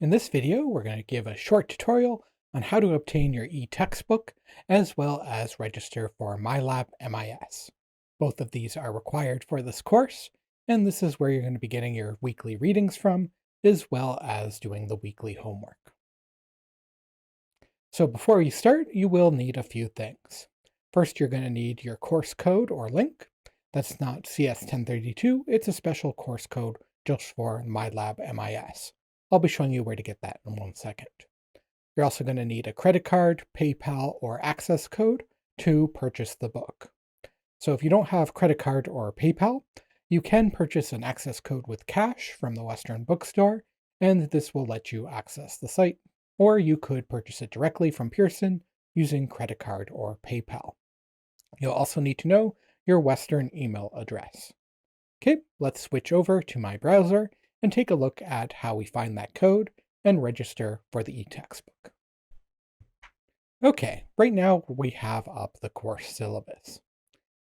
In this video, we're going to give a short tutorial on how to obtain your e-textbook, as well as register for MyLab MIS. Both of these are required for this course, and this is where you're going to be getting your weekly readings from, as well as doing the weekly homework. So before you start, you will need a few things. First, you're going to need your course code or link. That's not CS1032, it's a special course code just for MyLab MIS. I'll be showing you where to get that in 1 second. You're also going to need a credit card, PayPal, or access code to purchase the book. So if you don't have credit card or PayPal, you can purchase an access code with cash from the Western Bookstore, and this will let you access the site. Or you could purchase it directly from Pearson using credit card or PayPal. You'll also need to know your Western email address. Okay, let's switch over to my browser and take a look at how we find that code and register for the e-textbook. Okay, right now we have up the course syllabus.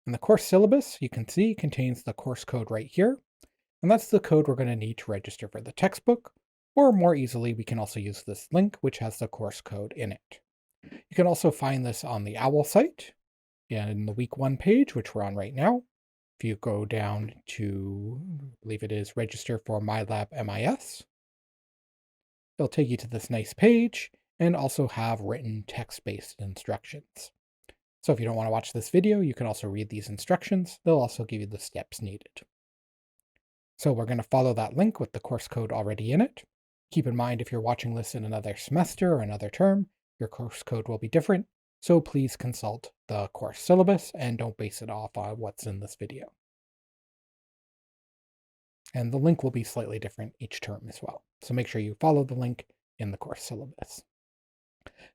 And the course syllabus, you can see, contains the course code right here. And that's the code we're going to need to register for the textbook. Or more easily, we can also use this link, which has the course code in it. You can also find this on the OWL site in the week 1 page, which we're on right now. If you go down to, I believe it is register for MyLab MIS, it'll take you to this nice page and also have written text-based instructions. So if you don't want to watch this video, you can also read these instructions. They'll also give you the steps needed. So we're going to follow that link with the course code already in it. Keep in mind, if you're watching this in another semester or another term, your course code will be different. So please consult the course syllabus and don't base it off on what's in this video. And the link will be slightly different each term as well. So make sure you follow the link in the course syllabus.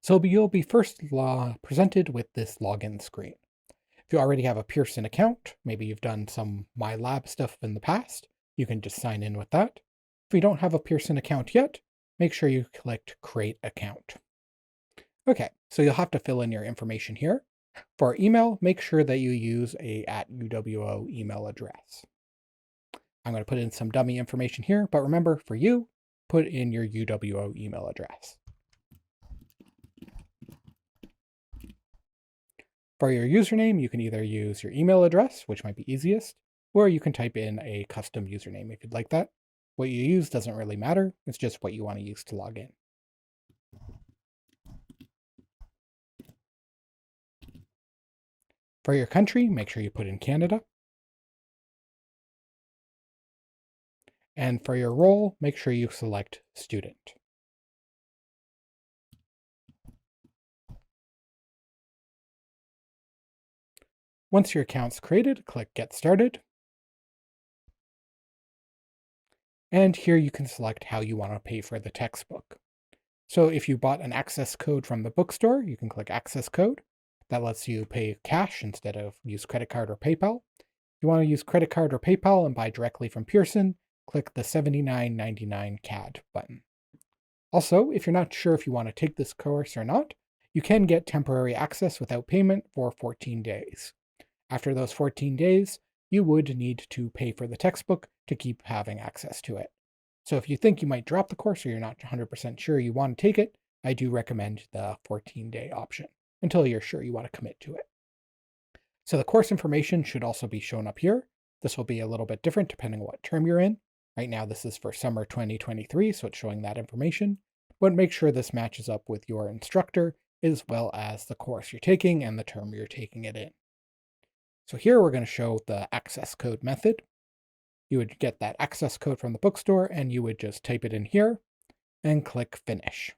So you'll be first presented with this login screen. If you already have a Pearson account, maybe you've done some MyLab stuff in the past, you can just sign in with that. If you don't have a Pearson account yet, make sure you click Create Account. Okay, so you'll have to fill in your information here. For email, make sure that you use a @UWO email address. I'm going to put in some dummy information here, but remember, for you, put in your UWO email address. For your username, you can either use your email address, which might be easiest, or you can type in a custom username if you'd like that. What you use doesn't really matter, it's just what you want to use to log in. For your country, make sure you put in Canada. And for your role, make sure you select Student. Once your account's created, click Get Started. And here you can select how you want to pay for the textbook. So if you bought an access code from the bookstore, you can click Access Code. That lets you pay cash instead of use credit card or PayPal. If you want to use credit card or PayPal and buy directly from Pearson, click the $79.99 CAD button. Also, if you're not sure if you want to take this course or not, you can get temporary access without payment for 14 days. After those 14 days, you would need to pay for the textbook to keep having access to it. So if you think you might drop the course or you're not 100% sure you want to take it, I do recommend the 14-day option until you're sure you want to commit to it. So the course information should also be shown up here. This will be a little bit different depending on what term you're in. Right now, this is for summer 2023, so it's showing that information. But make sure this matches up with your instructor as well as the course you're taking and the term you're taking it in. So here we're going to show the access code method. You would get that access code from the bookstore and you would just type it in here and click Finish.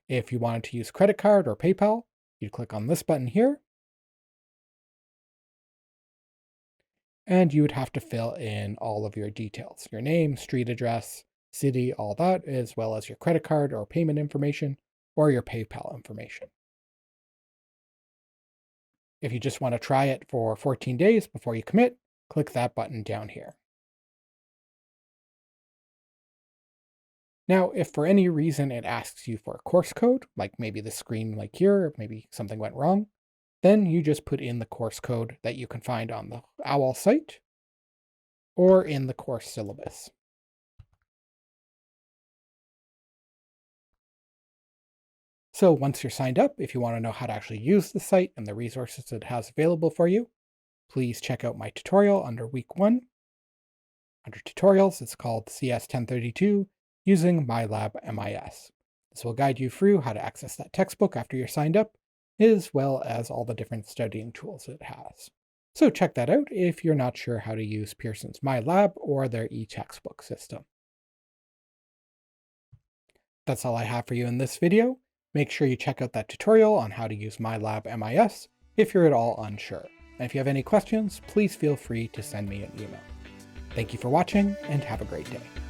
If you wanted to use credit card or PayPal, you'd click on this button here. And you would have to fill in all of your details, your name, street address, city, all that, as well as your credit card or payment information or your PayPal information. If you just want to try it for 14 days before you commit, click that button down here. Now, if for any reason it asks you for a course code, like maybe the screen like here, maybe something went wrong, then you just put in the course code that you can find on the OWL site or in the course syllabus. So once you're signed up, if you want to know how to actually use the site and the resources it has available for you, please check out my tutorial under week 1. Under tutorials, it's called CS1032 using MyLab MIS. This will guide you through how to access that textbook after you're signed up, as well as all the different studying tools it has. So check that out if you're not sure how to use Pearson's MyLab or their e-textbook system. That's all I have for you in this video. Make sure you check out that tutorial on how to use MyLab MIS if you're at all unsure. And if you have any questions, please feel free to send me an email. Thank you for watching, and have a great day.